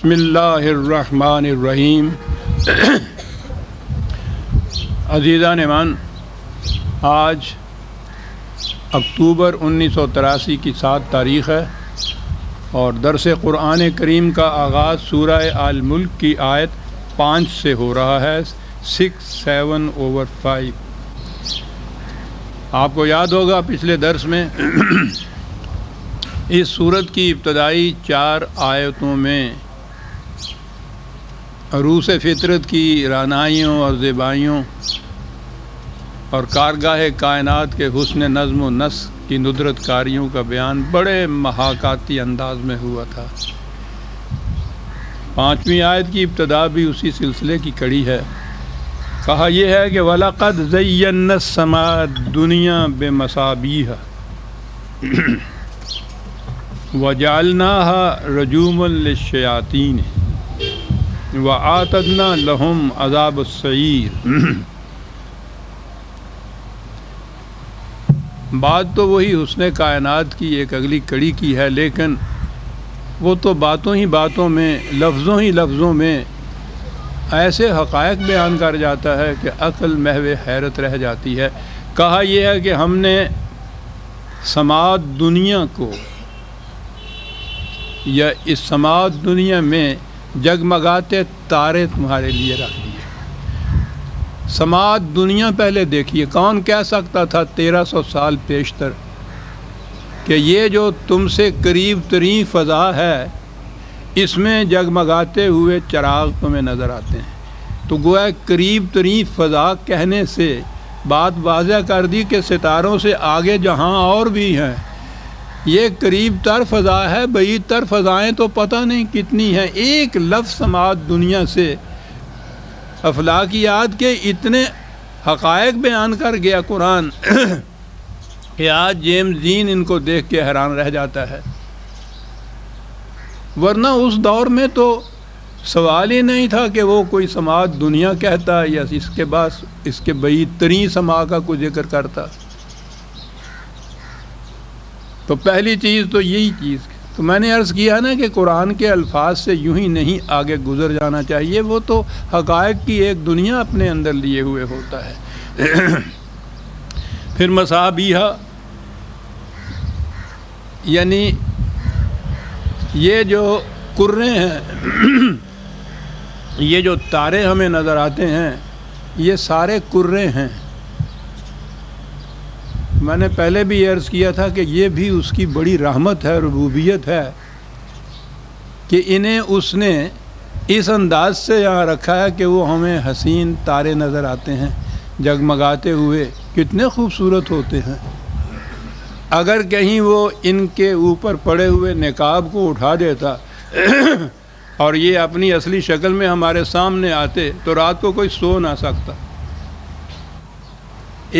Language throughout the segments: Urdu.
بسم اللہ الرحمن الرحیم۔ عزیزان ایمان، آج اکتوبر 1983 کی 7 تاریخ ہے اور درس قرآن کریم کا آغاز سورہ الملک کی آیت 5 سے ہو رہا ہے، 6-7/5۔ آپ کو یاد ہوگا پچھلے درس میں اس سورت کی ابتدائی 4 آیتوں میں عروس فطرت کی رعنائیوں اور زیبائیوں اور کارگاہ کائنات کے حسن نظم و نسق کی ندرت کاریوں کا بیان بڑے محاکاتی انداز میں ہوا تھا۔ 5ویں آیت کی ابتدا بھی اسی سلسلے کی کڑی ہے۔ کہا یہ ہے کہ وَلَقَدْ زَيَّنَّا السَّمَاءَ الدُّنْيَا بِمَصَابِيحَ وَجَعَلْنَاهَا رُجُومًا لِلشَّيَاطِينِ وَأَعْتَدْنَا لَهُمْ عَذَابَ السَّعِيرِ۔ بات تو وہی حسن کائنات کی ایک اگلی کڑی کی ہے، لیکن وہ تو باتوں ہی باتوں میں، لفظوں ہی لفظوں میں ایسے حقائق بیان کر جاتا ہے کہ عقل محو حیرت رہ جاتی ہے۔ کہا یہ ہے کہ ہم نے سماعت دنیا کو یا اس سماعت دنیا میں جگمگاتے تارے تمہارے لیے رکھ دیے۔ سماعت دنیا پہلے دیکھیے، کون کہہ سکتا تھا 1300 سال پیشتر کہ یہ جو تم سے قریب ترین فضا ہے اس میں جگمگاتے ہوئے چراغ تمہیں نظر آتے ہیں۔ تو گویا قریب ترین فضا کہنے سے بات واضح کر دی کہ ستاروں سے آگے جہاں اور بھی ہیں، یہ قریب تر فضا ہے، بعید تر فضائیں تو پتہ نہیں کتنی ہیں۔ ایک لفظ سماعت دنیا سے افلاکیات کے اتنے حقائق بیان کر گیا قرآن کہ آج جیمز دین ان کو دیکھ کے حیران رہ جاتا ہے، ورنہ اس دور میں تو سوال ہی نہیں تھا کہ وہ کوئی سماعت دنیا کہتا یا اس کے بعید ترین سماع کا کوئی ذکر کرتا۔ تو پہلی چیز تو یہی چیز، تو میں نے عرض کیا نا کہ قرآن کے الفاظ سے یوں ہی نہیں آگے گزر جانا چاہیے، وہ تو حقائق کی ایک دنیا اپنے اندر لیے ہوئے ہوتا ہے۔ پھر مصابیحہ، یعنی یہ جو کرے ہیں، یہ جو تارے ہمیں نظر آتے ہیں، یہ سارے کرے ہیں۔ میں نے پہلے بھی عرض کیا تھا کہ یہ بھی اس کی بڑی رحمت ہے، ربوبیت ہے کہ انہیں اس نے اس انداز سے یہاں رکھا ہے کہ وہ ہمیں حسین تارے نظر آتے ہیں جگمگاتے ہوئے، کتنے خوبصورت ہوتے ہیں۔ اگر کہیں وہ ان کے اوپر پڑے ہوئے نقاب کو اٹھا دیتا اور یہ اپنی اصلی شکل میں ہمارے سامنے آتے تو رات کو کوئی سو نہ سکتا۔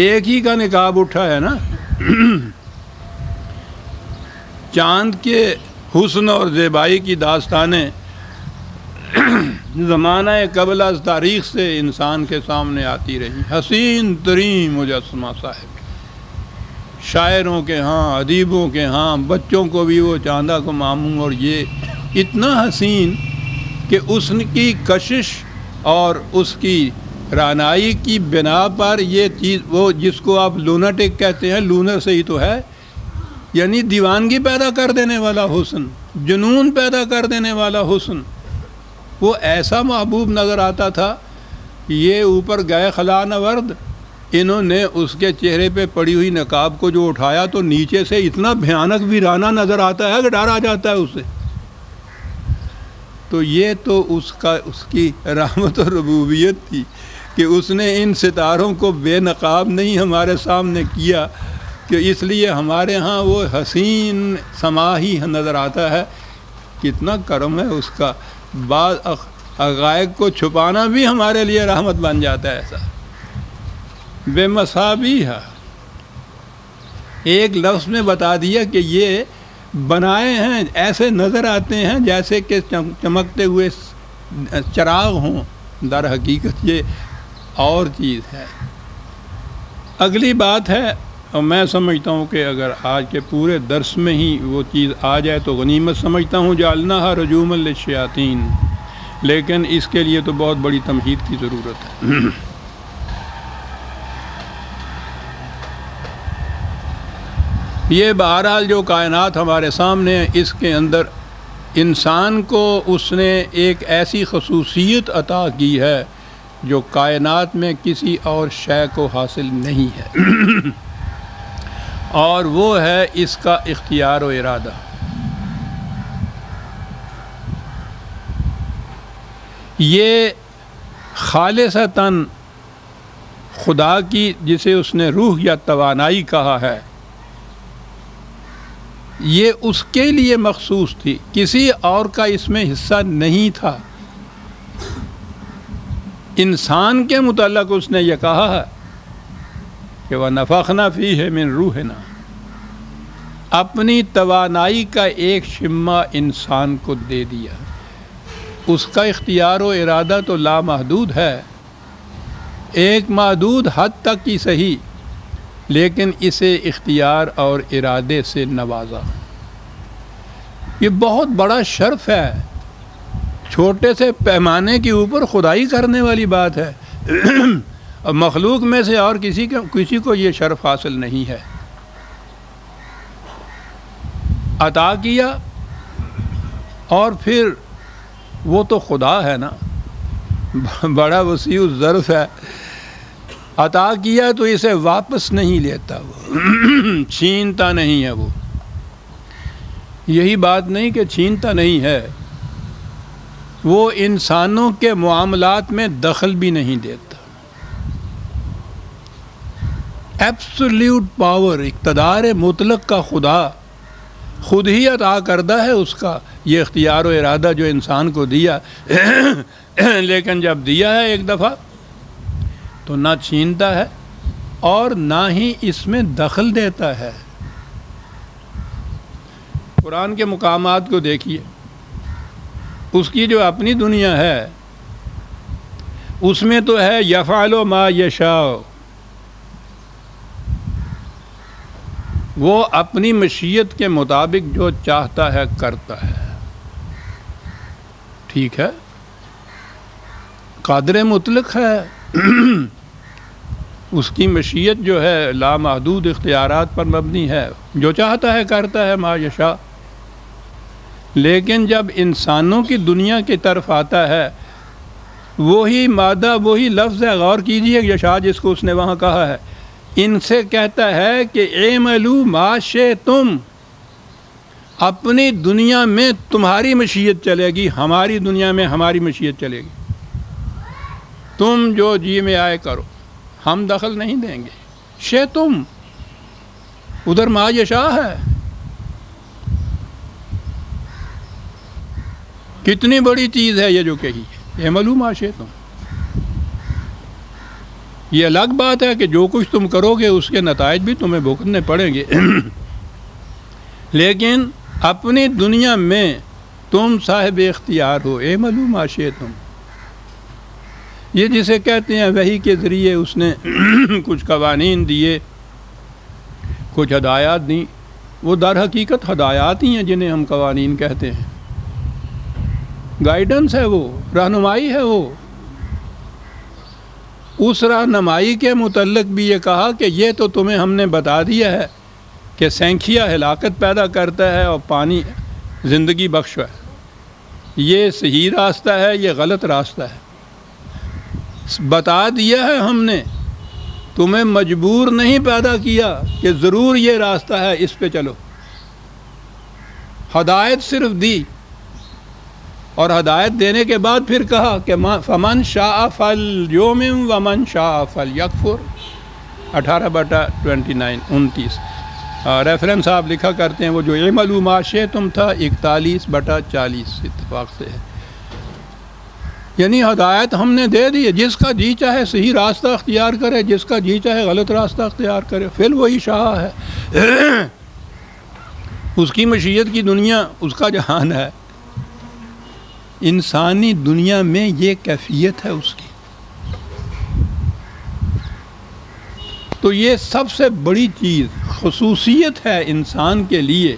ایک ہی کا نقاب اٹھا ہے نا۔ چاند کے حسن اور زیبائی کی داستانیں زمانہ قبل از تاریخ سے انسان کے سامنے آتی رہی۔ حسین ترین مجسمہ صاحب، شاعروں کے ہاں، ادیبوں کے ہاں، بچوں کو بھی وہ چاندہ کو ماموں، اور یہ اتنا حسین کہ اس کی کشش اور اس کی رعنائی کی بنا پر یہ چیز، وہ جس کو آپ لوناٹک کہتے ہیں، لونر سے ہی تو ہے، یعنی دیوانگی پیدا کر دینے والا حسن، جنون پیدا کر دینے والا حسن، وہ ایسا محبوب نظر آتا تھا۔ یہ اوپر گئے خلا نورد، انہوں نے اس کے چہرے پہ پڑی ہوئی نقاب کو جو اٹھایا تو نیچے سے اتنا بھیانک ویرانہ نظر آتا ہے کہ ڈر آ جاتا ہے اسے۔ تو یہ تو اس کی رحمت اور ربوبیت تھی کہ اس نے ان ستاروں کو بے نقاب نہیں ہمارے سامنے کیا، کہ اس لیے ہمارے ہاں وہ حسین سما ہی نظر آتا ہے۔ کتنا کرم ہے اس کا، بعض حقائق کو چھپانا بھی ہمارے لیے رحمت بن جاتا ہے ایسا۔ بے مصابیحہ ایک لفظ میں بتا دیا کہ یہ بنائے ہیں، ایسے نظر آتے ہیں جیسے کہ چمکتے ہوئے چراغ ہوں، در حقیقت یہ اور چیز ہے۔ اگلی بات ہے اور میں سمجھتا ہوں کہ اگر آج کے پورے درس میں ہی وہ چیز آ جائے تو غنیمت سمجھتا ہوں، جعلناها رجوما للشیاطین، لیکن اس کے لیے تو بہت بڑی تمہید کی ضرورت ہے۔ یہ بہرحال جو کائنات ہمارے سامنے ہے، اس کے اندر انسان کو اس نے ایک ایسی خصوصیت عطا کی ہے جو کائنات میں کسی اور شے کو حاصل نہیں ہے، اور وہ ہے اس کا اختیار و ارادہ۔ یہ خالصتاً خدا کی، جسے اس نے روح یا توانائی کہا ہے، یہ اس کے لیے مخصوص تھی، کسی اور کا اس میں حصہ نہیں تھا۔ انسان کے متعلق اس نے یہ کہا ہے کہ وَنَفَخْنَا فِيهِ مِن رُوحِنَا، اپنی توانائی کا ایک شمع انسان کو دے دیا۔ اس کا اختیار و ارادہ تو لامحدود ہے، ایک محدود حد تک ہی صحیح، لیکن اسے اختیار اور ارادے سے نوازا۔ یہ بہت بڑا شرف ہے، چھوٹے سے پیمانے کے اوپر خدائی کرنے والی بات ہے، اور مخلوق میں سے اور کسی کو یہ شرف حاصل نہیں ہے۔ عطا کیا، اور پھر وہ تو خدا ہے نا، بڑا وسیع الظرف ہے۔ عطا کیا تو اسے واپس نہیں لیتا، وہ چھینتا نہیں ہے۔ وہ یہی بات نہیں کہ چھینتا نہیں ہے، وہ انسانوں کے معاملات میں دخل بھی نہیں دیتا۔ ایبسولیوٹ پاور، اقتدار مطلق کا خدا خود ہی عطا کردہ ہے اس کا یہ اختیار و ارادہ جو انسان کو دیا، لیکن جب دیا ہے ایک دفعہ تو نہ چھینتا ہے اور نہ ہی اس میں دخل دیتا ہے۔ قرآن کے مقامات کو دیکھیے، اس کی جو اپنی دنیا ہے اس میں تو ہے یفعل ما یشاء، وہ اپنی مشیت کے مطابق جو چاہتا ہے کرتا ہے، ٹھیک ہے، قادر مطلق ہے، اس کی مشیت جو ہے لامحدود اختیارات پر مبنی ہے، جو چاہتا ہے کرتا ہے، ما یشاء۔ لیکن جب انسانوں کی دنیا کی طرف آتا ہے، وہی مادہ، وہی لفظ ہے، غور کیجئے یشاء جس کو اس نے وہاں کہا ہے، ان سے کہتا ہے کہ اعملوا ما شئتم، اپنی دنیا میں تمہاری مشیت چلے گی، ہماری دنیا میں ہماری مشیت چلے گی، تم جو جی میں آئے کرو، ہم دخل نہیں دیں گے۔ شئتم ادھر ما یشاء ہے، کتنی بڑی چیز ہے یہ جو کہی ہے، اعملوا ما شئتم۔ یہ الگ بات ہے کہ جو کچھ تم کرو گے اس کے نتائج بھی تمہیں بھگتنے پڑیں گے، لیکن اپنی دنیا میں تم صاحب اختیار ہو، اعملوا ما شئتم۔ یہ جسے کہتے ہیں وحی کے ذریعے اس نے کچھ قوانین دیے، کچھ ہدایات دیں، وہ در حقیقت ہدایات ہی ہیں جنہیں ہم قوانین کہتے ہیں، گائیڈنس ہے، وہ رہنمائی ہے۔ وہ اس رہنمائی کے متعلق بھی یہ کہا کہ یہ تو تمہیں ہم نے بتا دیا ہے کہ سینکھیا ہلاکت پیدا کرتا ہے اور پانی زندگی بخش ہے، یہ صحیح راستہ ہے، یہ غلط راستہ ہے، بتا دیا ہے ہم نے، تمہیں مجبور نہیں پیدا کیا کہ ضرور یہ راستہ ہے، اس پہ چلو، ہدایت صرف دی، اور ہدایت دینے کے بعد پھر کہا کہ فمن شاء فلیؤمن ومن شاء فلیکفر، 18/29 ریفرنس آپ لکھا کرتے ہیں، وہ جو اعملوا ما شئتم تھا 41/40 اتفاق سے ہے، یعنی ہدایت ہم نے دے دی ہے، جس کا جی چاہے صحیح راستہ اختیار کرے، جس کا جی چاہے غلط راستہ اختیار کرے، پھر وہی شاہ ہے، اس کی مشیت کی دنیا، اس کا جہان ہے۔ انسانی دنیا میں یہ کیفیت ہے اس کی۔ تو یہ سب سے بڑی چیز خصوصیت ہے انسان کے لیے،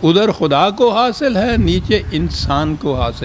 ادھر خدا کو حاصل ہے، نیچے انسان کو حاصل